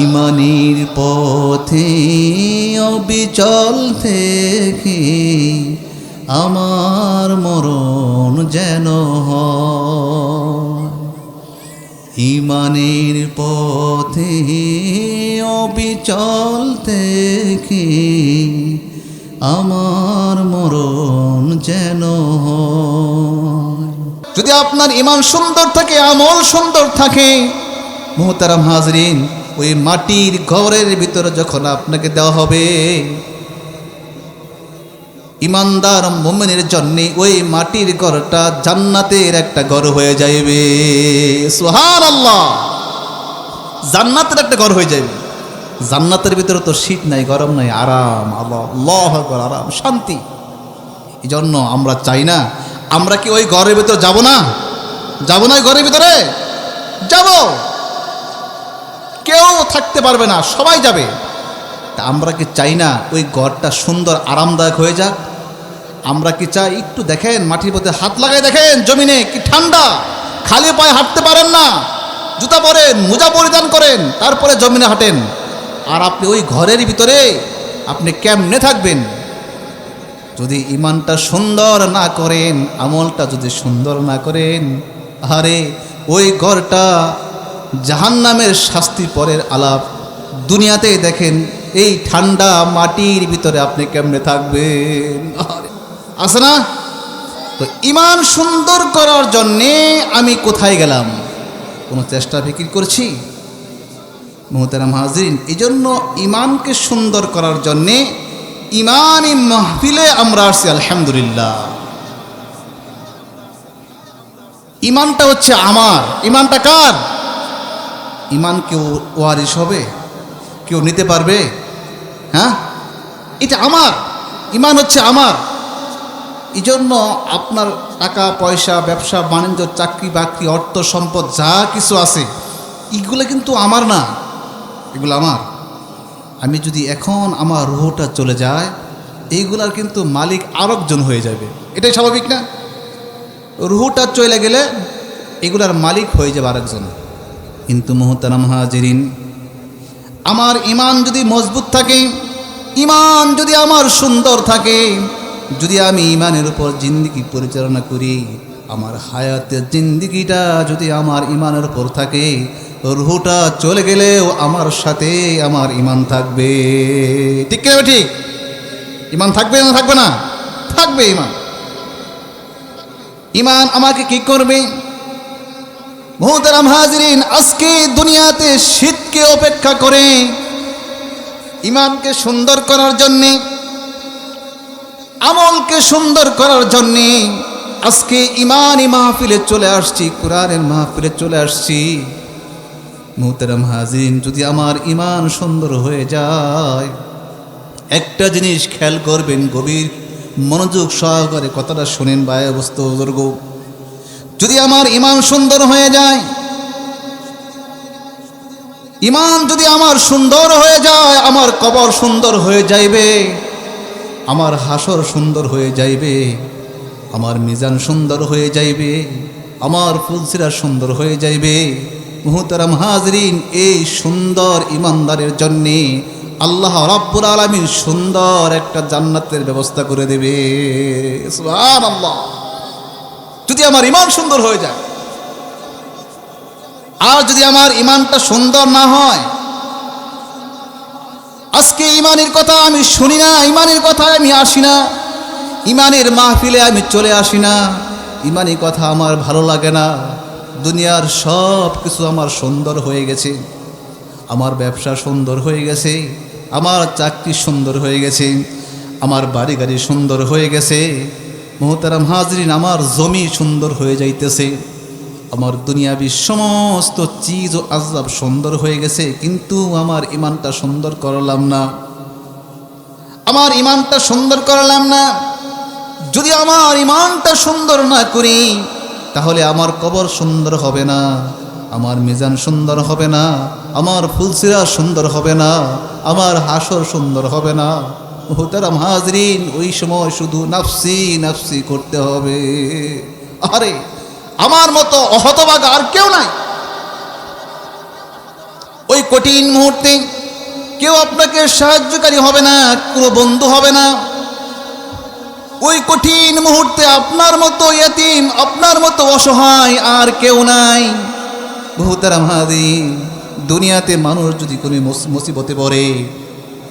ইমানের পথে অবিচল থেকে আমার মরণ যেন হয়। ইমানের পথে অবিচল থেকে আমার মরণ যেন হয়। যদি আপনার ইমান সুন্দর থাকে, আমল সুন্দর থাকে, মুহতারাম হাজরিন, ওই মাটির ঘরের ভিতরে যখন আপনাকে দেওয়া হবে, ইমানদার মুমিনের জন্য ওই মাটির ঘরটা জান্নাতের একটা ঘর হয়ে যাইবে। সুবহানাল্লাহ, জান্নাতের একটা ঘর হয়ে যাবে। জান্নাতের ভিতরে তো শীত নাই, গরম নাই, আরাম, আল্লাহু আকবার, আরাম, শান্তি। এই জন্য আমরা চাই না, আমরা কি ওই ঘরের ভিতরে যাব না? যাব না ওই ঘরের ভিতরে? যাব। কেউ থাকতে পারবে না, সবাই যাবে। তা আমরা কি চাই না ওই ঘরটা সুন্দর আরামদায়ক হয়ে যাক? আমরা কি চাই? একটু দেখেন, মাটির মধ্যে হাত লাগাই দেখেন, জমিনে কি ঠান্ডা, খালি পায়ে হাঁটতে পারেন না, জুতা পরেন, মোজা পরিধান করেন, তারপরে জমিনে হাঁটেন। আর আপনি ওই ঘরের ভিতরে আপনি কেমনে থাকবেন? যদি ইমানটা সুন্দর না করেন, আমলটা যদি সুন্দর না করেন, আরে ওই ঘরটা জাহান্নামের শাস্তি পরের আলাপ। দুনিয়াতে দেখেন এই ঠান্ডা মাটির ভিতরে আপনি কেমনে থাকবেন? আছে না? তো ইমান সুন্দর করার জন্যে আমি কোথায় গেলাম? কোনো চেষ্টা ফিকির করছি? মুহতারাম হাজরিন, এই জন্য ইমানকে সুন্দর করার জন্যে ইমানি মাহফিলে আমরা আসছি। আলহামদুলিল্লাহ, ইমানটা হচ্ছে আমার। ইমানটা কার? ইমান কেউ ওয়ারিশ হবে? কেউ নিতে পারবে? হ্যাঁ, এটা আমার। ইমান হচ্ছে আমার। এই জন্য আপনার টাকা পয়সা, ব্যবসা বাণিজ্য, চাকরি বাকরি, অর্থ সম্পদ যা কিছু আছে, এগুলো কিন্তু আমার না, এগুলো আমার। আমি যদি এখন আমার রুহটা চলে যায়, এইগুলার কিন্তু মালিক আরেকজন হয়ে যাবে। এটাই স্বাভাবিক না? রুহটা চলে গেলে এগুলার মালিক হয়ে যাবে আরেকজন। কিন্তু মুহতারাম হাজিরিন, আমার ইমান যদি মজবুত থাকে, ইমান যদি আমার সুন্দর থাকে, যদি আমি ইমানের উপর জিন্দিগি পরিচালনা করি, আমার হায়াতের জিন্দিগিটা যদি আমার ইমানের উপর থাকে, রুহটা চলে গেলেও আমার সাথে আমার ইমান থাকবে। ঠিক কিনা? ঠিক। ইমান থাকবে না থাকবে না? থাকবে ইমান। ইমান আমাকে কি করবে? মুহতারাম হাজিরিন, আজকে দুনিয়াতে শীতকে অপেক্ষা করে ইমানকে সুন্দর করার জন্যে, আমলকে সুন্দর করার জন্যে আজকে ইমানি মাহফিলে চলে আসছি, কোরআনের মাহফিলে চলে আসছি। মুহতারাম হাজিরিন, যদি আমার ইমান সুন্দর হয়ে যায়, একটা জিনিস খেয়াল করবেন, গভীর মনোযোগ সহকারে কথাটা শুনেন ভাই বুজুর্গ। যদি আমার ইমান সুন্দর হয়ে যায়, ইমান যদি আমার সুন্দর হয়ে যায়, আমার কবর সুন্দর হয়ে যাইবে, আমার হাসর সুন্দর হয়ে যাইবে, আমার মিজান সুন্দর হয়ে যাইবে, আমার ফুলসিরা সুন্দর হয়ে যাইবে। মুহতারাম হাজরিন, এই সুন্দর ইমানদারের জন্যে আল্লাহ রাব্বুল আলামিন সুন্দর একটা জান্নাতের ব্যবস্থা করে দেবে। সুবহানাল্লাহ, যদি আমার ইমান সুন্দর হয়ে যায়। আর যদি আমার ইমানটা সুন্দর না হয়, আজকে ইমানের কথা আমি শুনি না, ইমানের কথা আমি আসি না, ইমানের মাহফিলে আমি চলে আসি না, ইমানি কথা আমার ভালো লাগে না। দুনিয়ার সব কিছু আমার সুন্দর হয়ে গেছে, আমার ব্যবসা সুন্দর হয়ে গেছে, আমার চাকরি সুন্দর হয়ে গেছে, আমার বাড়ি গাড়ি সুন্দর হয়ে গেছে। মুহতারাম হাজরিন, আমার জমি সুন্দর হয়ে যাইতেছে, আমার দুনিয়াবি সমস্ত চিজ ও আজব সুন্দর হয়ে গেছে, কিন্তু আমার ইমানটা সুন্দর করলাম না, আমার ইমানটা সুন্দর করলাম না। যদি আমার ইমানটা সুন্দর না করি, তাহলে আমার কবর সুন্দর হবে না, আমার মিজান সুন্দর হবে না, আমার ফুলসিরা সুন্দর হবে না, আমার হাসর সুন্দর হবে না। মুহতারাম হাজরিন, ওই সময় শুধু নাফসি নাফসি করতে হবে। আরে আমার মতো অহতভাগা আর কেউ নাই। ওই কঠিন মুহূর্তে কেউ আপনাকে সাহায্যকারী হবে না, কোনো বন্ধু হবে না। ওই কঠিন মুহূর্তে আপনার মতো ইয়তীম, আপনার মতো অসহায় আর কেউ নাই। মুহতারাম হাজিরিন, দুনিয়াতে মানুষ যদি কোনো মুসিবতে পড়ে,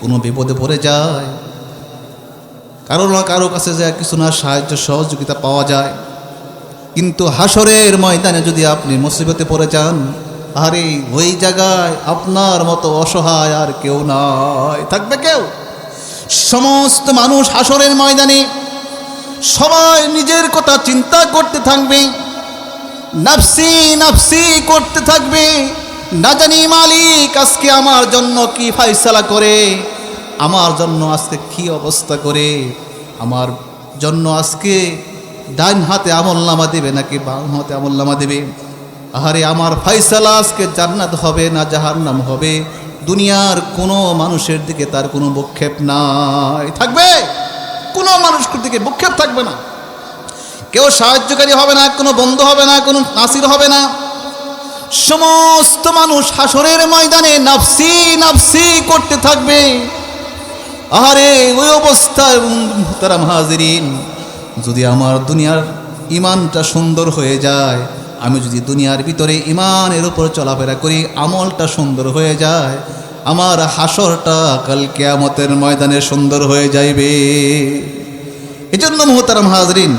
কোনো বিপদে পড়ে যায়, কারো না কারো কাছে যায় কিছু না সাহায্য সহযোগিতা পাওয়া যায়। কিন্তু হাসরের ময়দানে যদি আপনি মুসিবতে পড়ে যান, আরে ওই জায়গায় আপনার মতো অসহায় আর কেউ নাই। থাকবে কেউ? সমস্ত মানুষ হাসরের ময়দানে সবাই নিজের কথা চিন্তা করতে থাকবে, নাফসি নাফসি করতে থাকবে। না জানি মালিক আজকে আমার জন্য কি ফয়সালা করে, আমার জন্য আজকে কি অবস্থা করে, আমার জন্য আজকে ডান হাতে আমলনামা দেবে নাকি বাম হাতে আমলনামা দেবে। আহারে আমার ফয়সালা আজকে জান্নাত হবে না জাহান্নাম হবে, দুনিয়ার কোনো মানুষের দিকে তার কোনো ভ্রুক্ষেপ নাই। থাকবে? কোনো মানুষের দিকে ভ্রুক্ষেপ থাকবে না। কেউ সাহায্যকারী হবে না, কোনো বন্ধু হবে না, কোনো নাসির হবে না। সমস্ত মানুষ হাসরের ময়দানে নাফসি নাফসি করতে থাকবে। আহারে ওই অবস্থায় মুহতারাম হাজিরিন, যদি আমার দুনিয়ার ইমানটা সুন্দর হয়ে যায়, আমি যদি দুনিয়ার ভিতরে ইমানের উপর চলাফেরা করি, আমলটা সুন্দর হয়ে যায়, আমার হাসরটা কাল কিয়ামতের ময়দানে সুন্দর হয়ে যাইবে। এজন্য মুহতারাম হাজিরিন,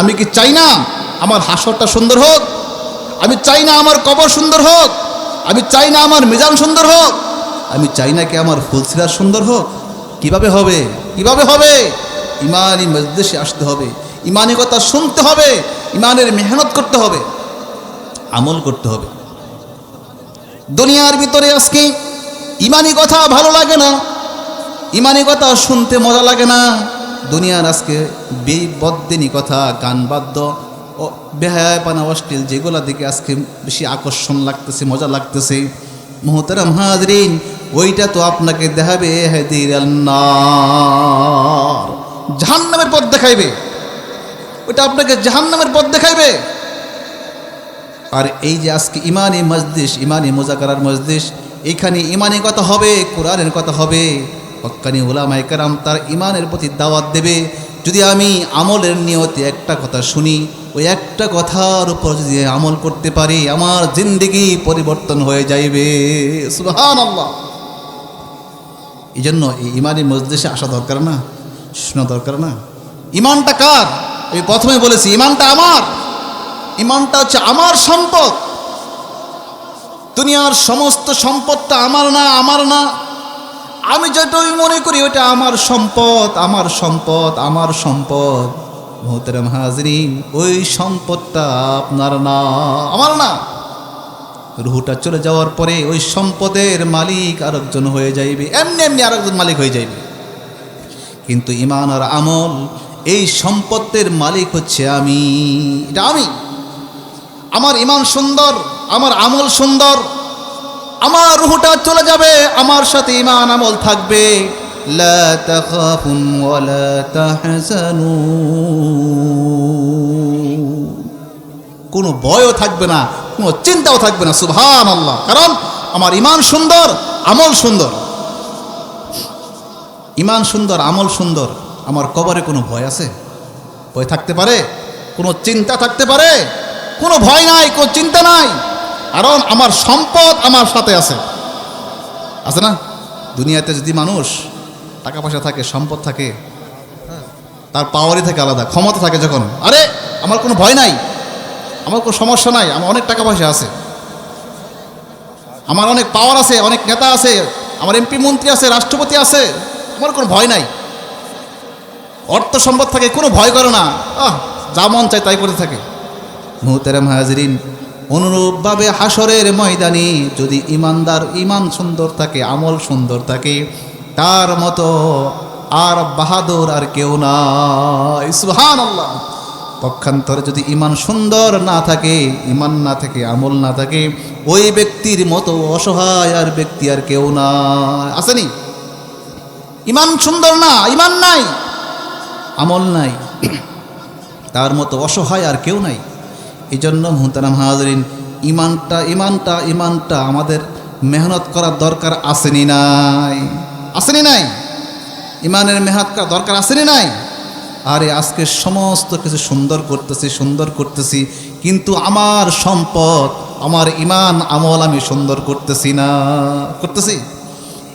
আমি কি চাই না আমার হাসরটা সুন্দর হোক? আমি চাই না আমার কবর সুন্দর হোক? আমি চাই না আমার মিজান সুন্দর হোক? আমি চাই না কি আমার ফুলসিরাত সুন্দর হোক? কিভাবে হবে? কিভাবে হবে? ইমানি মজলিসে আসতে হবে, ইমানি কথা শুনতে হবে, ইমানের মেহনত করতে হবে, আমল করতে হবে। দুনিয়ার ভিতরে আজকে ইমানি কথা ভালো লাগে না, ইমানি কথা শুনতে মজা লাগে না। দুনিয়ার আজকে বেবদ্দিনী কথা, গান বাদ্য ও বেহায়াপনা অশ্লীল যেগুলা দিকে আজকে বেশি আকর্ষণ লাগতেছে, মজা লাগতেছে। মুহতারাম হাজরিন, ওইটা তো আপনাকে দেখাবে জাহান্নামের পথ দেখাইবে, ওইটা আপনাকে জাহান্নামের পথ দেখাইবে। আর এই যে আজকে ইমানি মজলিস, ইমানি মুজাকারার মজলিস, এখানে ইমানি কথা হবে, কোরআনের কথা হবে, হক্কানি উলামায়ে কেরাম তার ইমানের প্রতি দাওয়াত দেবে। যদি আমি আমলের নিয়তে একটা কথা শুনি, ওই একটা কথার উপর যদি আমল করতে পারি, আমার জিন্দেগি পরিবর্তন হয়ে যাইবে। সুবহানাল্লাহ। এই জন্য এই ইমানি মজলিসে আসা দরকার না, শোনা দরকার না। ইমানটা কার? আমি প্রথমে বলেছি ইমানটা আমার। ইমানটা হচ্ছে আমার সম্পদ। দুনিয়ার সমস্ত সম্পদটা আমার না, আমার না। আমি যেটাই মনে করি ওটা আমার সম্পদ, আমার সম্পদ, আমার সম্পদ। মুহতারাম হাজরিন, ওই সম্পদটা আপনার না, আমার না। রুহটা চলে যাওয়ার পরে ওই সম্পদের মালিক আরেকজন হয়ে যাইবে, এমনি এমনি আরেকজন মালিক হয়ে যাইবে। কিন্তু ইমান আর আমল, এই সম্পদের মালিক হচ্ছে আমি। এটা আমি। আমার ইমান সুন্দর, আমার আমল সুন্দর, আমার রুহটা চলে যাবে, আমার সাথে ইমান আমল থাকবে। লা তাখাফুন ওয়া লা তাহজানু, কোনো ভয়ও থাকবে না, কোনো চিন্তাও থাকবে না। সুবহানাল্লাহ। কারণ আমার ইমান সুন্দর, আমল সুন্দর। ইমান সুন্দর, আমল সুন্দর। আমার কবরে কোনো ভয় আছে? ভয় থাকতে পারে? কোনো চিন্তা থাকতে পারে? কোনো ভয় নাই, কোনো চিন্তা নাই। কারণ আমার সম্পদ আমার সাথে আছে। আছে না? দুনিয়াতে যদি মানুষ টাকা পয়সা থাকে, সম্পদ থাকে, তার পাওয়ারই থাকে আলাদা, ক্ষমতা থাকে যখন, আরে আমার কোনো ভয় নাই, আমার কোনো সমস্যা নাই, আমার অনেক টাকা পয়সা আছে, আমার অনেক পাওয়ার আছে, অনেক নেতা আছে, আমার এমপি মন্ত্রী আছে, রাষ্ট্রপতি আছে, আমার কোনো ভয় নাই। অর্থ সম্পদ থাকে, কোনো ভয় করে না, যা মন চায় তাই করতে থাকে। মুহতারাম হাজরিন, অনুরূপভাবে হাসরের ময়দানে যদি ইমানদার ইমান সুন্দর থাকে, আমল সুন্দর থাকে, তার মতো আর বাহাদুর আর কেউ নাই। সুবহানাল্লাহ। পক্ষান্তরে যদি ইমান সুন্দর না থাকে, ইমান না থাকে, আমল না থাকে, ওই ব্যক্তির মতো অসহায় আর ব্যক্তি আর কেউ নাই। আসেনি? ইমান সুন্দর না, ইমান নাই, আমল নাই, তার মতো অসহায় আর কেউ নাই। এই জন্য মুহতারাম হাজরিন, ইমানটা ইমানটা ইমানটা আমাদের মেহনত করার দরকার আসেনি নাই? আসেনি নাই? ইমানের মেহনত করার দরকার আসেনি নাই? আরে আজকে সমস্ত কিছু সুন্দর করতেছি, কিন্তু আমার সম্পদ, আমার ইমান আমল আমি সুন্দর করতেছি না। করতেছি?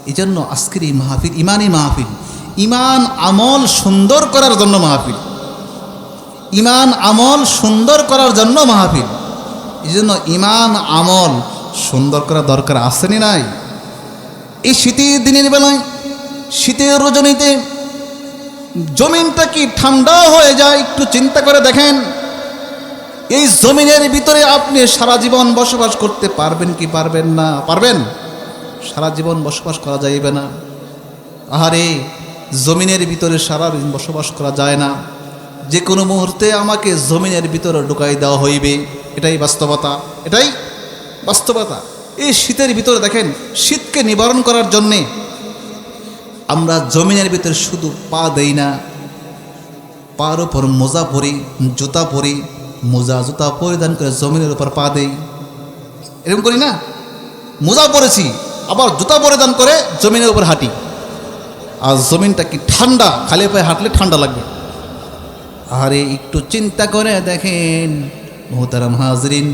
এই জন্য আজকের এই মাহফিল ইমানই মাহফিল, ইমান আমল সুন্দর করার জন্য মাহফিল, ইমান আমল সুন্দর করার জন্য মাহফিল। এই জন্য ইমান আমল সুন্দর করার দরকার আসেনি নাই? এই শীতের দিনের বেলায়, শীতের রজনীতে জমিনটা কি ঠান্ডা হয়ে যায়? একটু চিন্তা করে দেখেন। এই জমিনের ভিতরে আপনি সারা জীবন বসবাস করতে পারবেন কি পারবেন না? পারবেন? সারা জীবন বসবাস করা যাইবে না। আহারে, জমিনের ভিতরে সারা দিন বসবাস করা যায় না। যে কোনো মুহূর্তে আমাকে জমিনের ভিতরে ঢুকাই দেওয়া হইবে, এটাই বাস্তবতা, এটাই বাস্তবতা। এই শীতের ভিতরে দেখেন, শীতকে নিবারণ করার জন্যে আমরা জমিনের ভিতরে শুধু পা দেই না, পার উপর মোজা পরি, জুতা পরি, মোজা জুতা পরিধান করে জমিনের উপর পা দেই। এরকম করি না? মোজা পরেছি, আবার জুতা পরিধান করে জমিনের উপর হাঁটি। আর জমিনটা কি ঠান্ডা, খালি পায়ে হাঁটলে ঠান্ডা লাগবে। আরে একটু চিন্তা করে দেখেন মোহতারাম হাজরিন,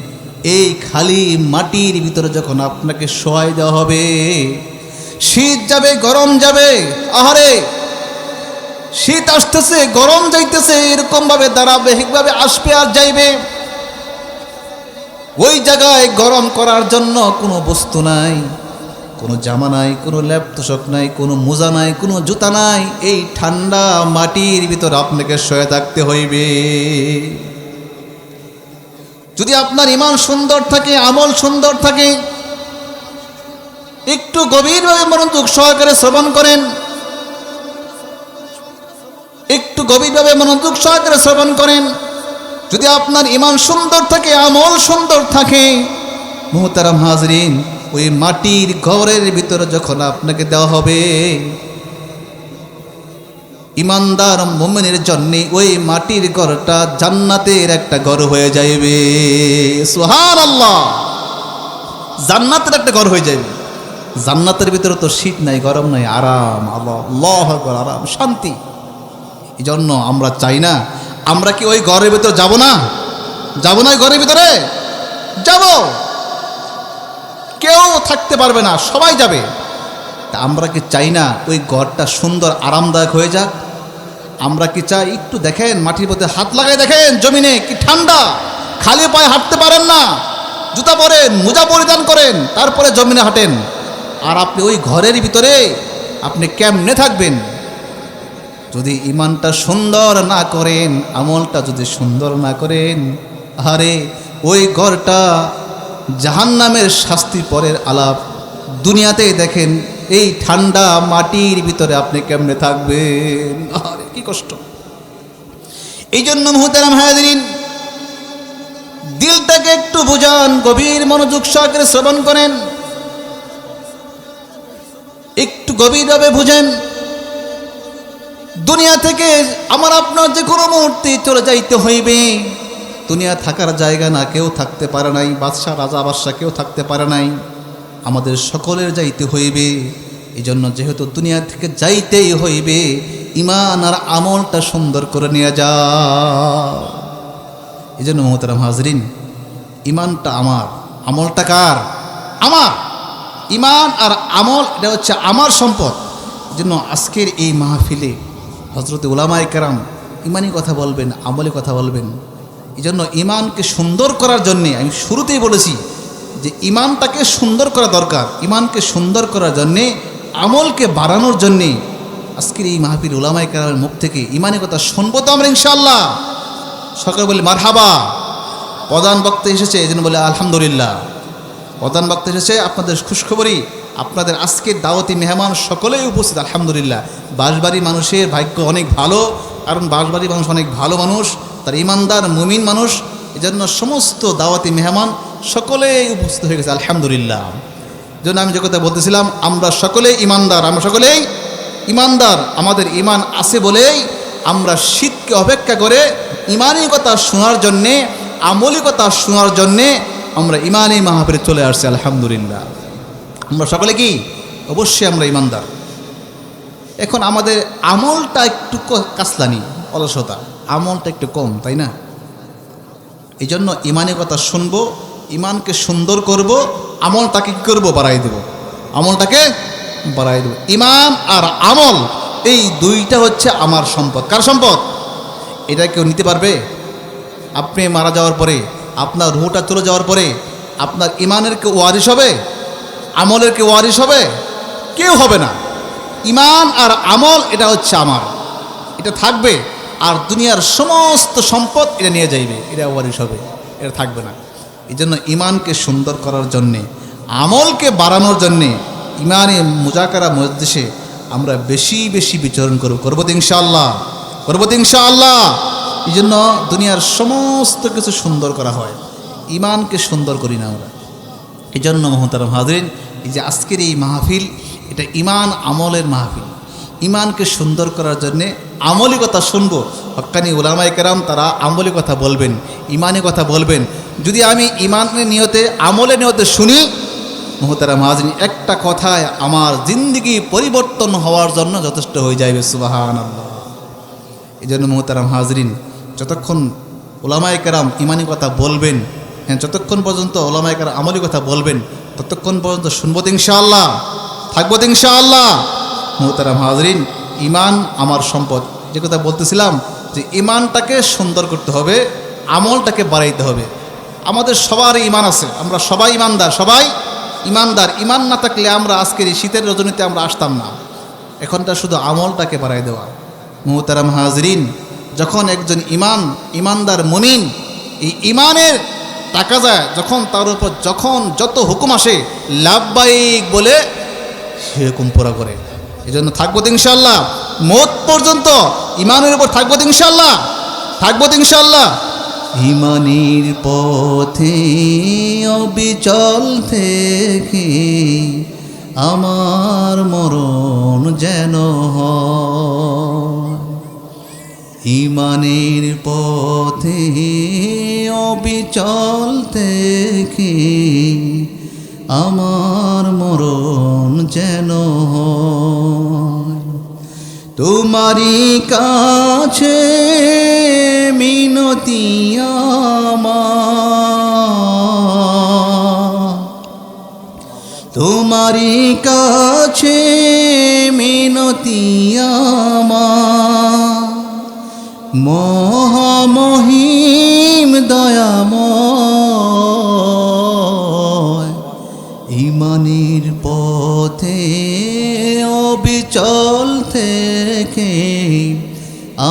এই খালি মাটির ভিতরে যখন আপনাকে শোয়াই দেওয়া হবে, শীত যাবে, গরম যাবে। আহারে, শীত আসতেছে, গরম যাইতেছে, এরকমভাবে ধারাবাহিকভাবে আসবে আর যাইবে। ওই জায়গায় গরম করার জন্য কোনো বস্তু নাই, কোনো জামা নাই, কোনো ল্যাপ তোষক নাই, কোনো মোজা নাই, কোনো জুতা নাই। এই ঠান্ডা মাটির ভিতর আপনাকে শুয়ে থাকতে হইবে। যদি আপনার ইমান সুন্দর থাকে, আমল সুন্দর থাকে, একটু গভীরভাবে মনোযোগ সহকারে শ্রবণ করেন, একটু গভীরভাবে মনোযোগ সহকারে শ্রবণ করেন। যদি আপনার ইমান সুন্দর থাকে, আমল সুন্দর থাকে, মুহতারাম হাজরিন, ওই মাটির ঘরের ভিতরে যখন আপনাকে দেওয়া হবে, ইমানদার মুমিনের জন্য ওই মাটির ঘরটা জান্নাতের একটা ঘর হয়ে যাইবে। সুবহানাল্লাহ, জান্নাতের একটা ঘর হয়ে যাবে। জান্নাতের ভিতরে তো শীত নাই, গরম নাই, আরাম, আল্লাহু আকবার, আরাম, শান্তি। এই জন্য আমরা চাই না, আমরা কি ওই ঘরের ভিতরে যাব না? যাব না? ওই ঘরের ভিতরে যাব, কেউ থাকতে পারবে না, সবাই যাবে। তা আমরা কি চাই না ওই ঘরটা সুন্দর আরামদায়ক হয়ে যাক? আমরা কি চাই? একটু দেখেন, মাটির মধ্যে হাত লাগাই দেখেন, জমিনে কি ঠান্ডা, খালি পায়ে হাঁটতে পারেন না, জুতা পরেন, মোজা পরিধান করেন, তারপরে জমিনে হাঁটেন। আর আপনি ওই ঘরের ভিতরে আপনি কেমনে থাকবেন? যদি ইমানটা সুন্দর না করেন, আমলটা যদি সুন্দর না করেন, আরে ওই ঘরটা জাহান্নামের শাস্তি পরের আলাপ। দুনিয়াতে দেখেন, এই ঠান্ডা মাটির ভিতরে আপনি কেমনে থাকবেন? আরে কি কষ্ট। এই জন্য মুহতারাম হাজরিন, দিলটাকে একটু বুঝান, গভীর মনোযোগ সহকারে শ্রবণ করেন, একটু গভীরভাবে বুঝেন। দুনিয়া থেকে আমার আপনার যে কোনো মুহূর্তে চলে যাইতে হইবে। দুনিয়া থাকার জায়গা না, কেউ থাকতে পারে নাই, বাদশাহ, রাজা, বাদশাহ কেউ থাকতে পারে নাই, আমাদের সকলের যাইতে হইবে। এই জন্য যেহেতু দুনিয়া থেকে যাইতেই হইবে, ইমান আর আমলটা সুন্দর করে নিয়ে যা। এই জন্য মুহতারাম হাজরিন, ইমানটা আমার, আমলটা কার? আমার। ইমান আর আমল এটা হচ্ছে আমার সম্পদ। এই জন্য আজকের এই মাহফিলে হযরত উলামায়ে কেরাম ইমানি কথা বলবেন, আমলি কথা বলবেন। এই জন্য ইমানকে সুন্দর করার জন্যে আমি শুরুতেই বলেছি যে ইমানটাকে সুন্দর করা দরকার। ইমানকে সুন্দর করার জন্যে, আমলকে বাড়ানোর জন্যে আজকের এই মাহফিল উলামায়ে কেরামের মুখ থেকে ইমানি কথা শুনবো তো আমরা ইনশাআল্লাহ। সকলে বলি মারহাবা। প্রধান বক্তা এসেছে, এই জন্য বলে আলহামদুলিল্লাহ। প্রধান বক্তা এসেছে, আপনাদের খুশখবরি, আপনাদের আজকের দাওয়াতি মেহমান সকলেই উপস্থিত, আলহামদুলিল্লাহ। বাঁশবাড়ি মানুষের ভাগ্য অনেক ভালো, কারণ বাঁশবাড়ি মানুষ অনেক ভালো মানুষ, তার ইমানদার মুমিন মানুষ। এই জন্য সমস্ত দাওয়াতি মেহমান সকলেই উপস্থিত হয়ে গেছে, আলহামদুলিল্লাহ। জন্য আমি যে কথা বলতেছিলাম, আমরা সকলেই ইমানদার, আমরা সকলেই ইমানদার। আমাদের ইমান আছে বলেই আমরা শীতকে অপেক্ষা করে ইমানি কথা শোনার জন্যে, আমলি কথা শোনার জন্যে আমরা ইমানি মাহফিলে চলে আসছি, আলহামদুলিল্লাহ। আমরা সকলে কি? অবশ্যই আমরা ইমানদার। এখন আমাদের আমলটা একটু কাসলানি, অলসতা, আমলটা একটু কম, তাই না? এই জন্য ইমানের কথা শুনবো, ইমানকে সুন্দর করব, আমলটাকে কী করবো? বাড়াই দেব, আমলটাকে বাড়াই দেব। ইমান আর আমল এই দুইটা হচ্ছে আমার সম্পদ। কার সম্পদ? এটা কেউ নিতে পারবে? আপনি মারা যাওয়ার পরে, আপনার রুহটা চলে যাওয়ার পরে আপনার ইমানের কেউ ওয়ারিশ হবে? আমলের কেউ ওয়ারিশ হবে? কেউ হবে না। ইমান আর আমল এটা হচ্ছে আমার, এটা থাকবে। আর দুনিয়ার সমস্ত সম্পদ এটা নিয়ে যাইবে, এটা ওয়ারিশ হবে, এটা থাকবে না। এই জন্য ইমানকে সুন্দর করার জন্যে, আমলকে বাড়ানোর জন্যে ইমানে মুজাকারা মজলিসে আমরা বেশি বেশি বিচরণ করবো তো ইনশাআল্লাহ, করবো তো ইনশাআল্লাহ। এই জন্য দুনিয়ার সমস্ত কিছু সুন্দর করা হয়, ইমানকে সুন্দর করি না আমরা। এই জন্য মোহতারাম হাজরিন, এই যে আজকের এই মাহফিল, এটা ইমান আমলের মাহফিল। ইমানকে সুন্দর করার জন্যে আমলি কথা শুনবো। হক্কানি উলামায়ে কেরাম তারা আমলি কথা বলবেন, ইমানি কথা বলবেন। যদি আমি ইমানের নিয়তে, আমলের নিয়তে শুনি, মোহতারাম হাজরিন, একটা কথায় আমার জিন্দেগি পরিবর্তন হওয়ার জন্য যথেষ্ট হয়ে যাবে। সুবহানাল্লাহ। এই জন্য মোহতারাম হাজরিন, যতক্ষণ উলামায়ে কেরাম ইমানি কথা বলবেন, হ্যাঁ, যতক্ষণ পর্যন্ত উলামায়ে কেরাম আমলি কথা বলবেন, ততক্ষণ পর্যন্ত শুনবো তো ইনশাআল্লাহ, থাকবো তো ইনশাআল্লাহ। মোহতারাম হাজরিন, ইমান আমার সম্পদ। যে কথা বলতেছিলাম যে ইমানটাকে সুন্দর করতে হবে, আমলটাকে বাড়াইতে হবে। আমাদের সবার ইমান আছে, আমরা সবাই ইমানদার, সবাই ইমানদার। ইমান না থাকলে আমরা আজকের এই শীতের রজনীতে আমরা আসতাম না। এখনটা শুধু আমলটাকে বাড়াই দেওয়া। মোহতারাম হাজরিন, যখন একজন ইমানদার মুমিন এই ইমানের টাকা যায়, যখন তার উপর যখন যত হুকুম আসে লাব্বাইক বলে সে হুকুম পুরা করে। এই জন্য থাকবো তো ইনশাআল্লাহ, মওত পর্যন্ত ইমানের উপর থাকবো তো ইনশাআল্লাহ, থাকবো তো ইনশাআল্লাহ। ইমানের পথে অবিচল থেকে আমার মরণ যেন হয়। ইমানের পথে অবিচল থেকে আমার মরণ যেন হয়। তোমারই কাছে মিনতি আমার, তোমারই কাছে মিনতি আমার। মহামহিম দয়াময়, ইমানের পথে অবিচল থেকে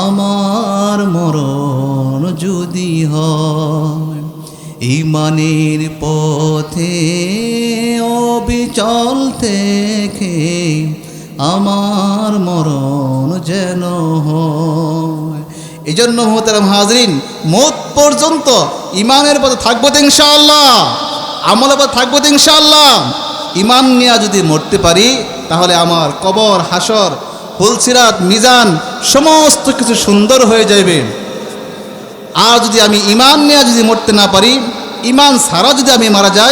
আমার মরণ যদি হয়। ইমানের পথে অবিচল থেকে আমার মরণ যেন হয়। এই জন্য মোহতারাম হাজরিন, মওত পর্যন্ত ইমানের পথে থাকবো তো ইনশাআল্লাহ, আমলের পথে থাকবো তো ইনশাআল্লাহ। ইমান নিয়ে যদি মরতে পারি তাহলে আমার কবর, হাসর, পুলসিরাত, মিজান সমস্ত কিছু সুন্দর হয়ে যাবে। আর যদি আমি ইমান নিয়ে যদি মরতে না পারি, ইমান ছাড়া যদি আমি মারা যাই,